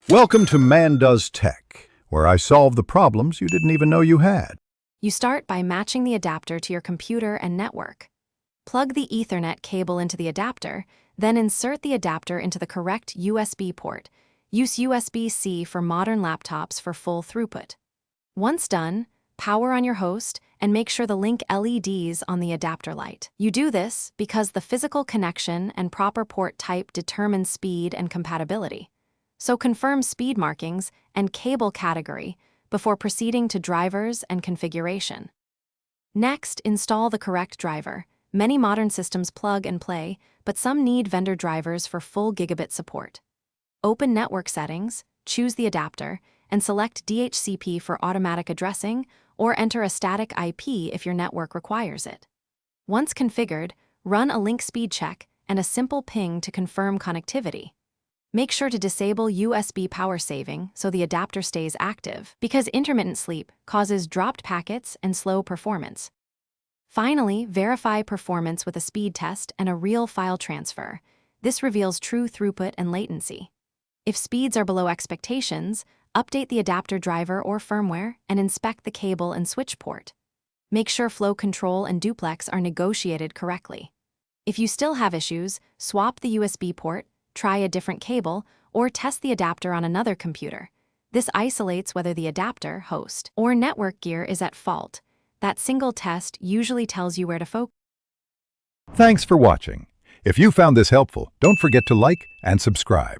Welcome to Man Does Tech, where I solve the problems you didn't even know you had. You start by matching the adapter to your computer and network. Plug the Ethernet cable into the adapter, then insert the adapter into the correct USB port. Use USB-C for modern laptops for full throughput. Once done, power on your host and make sure the link LEDs on the adapter light. You do this because the physical connection and proper port type determine speed and compatibility. So confirm speed markings and cable category before proceeding to drivers and configuration. Next, install the correct driver. Many modern systems plug and play, but some need vendor drivers for full gigabit support. Open Network Settings, choose the adapter, and select DHCP for automatic addressing, or enter a static IP if your network requires it. Once configured, run a link speed check and a simple ping to confirm connectivity. Make sure to disable USB power saving so the adapter stays active, because intermittent sleep causes dropped packets and slow performance. Finally, verify performance with a speed test and a real file transfer. This reveals true throughput and latency. If speeds are below expectations, update the adapter driver or firmware and inspect the cable and switch port. Make sure flow control and duplex are negotiated correctly. If you still have issues, swap the USB port, try a different cable, or test the adapter on another computer. This isolates whether the adapter, host, or network gear is at fault. That single test usually tells you where to focus. Thanks for watching. If you found this helpful, don't forget to like and subscribe.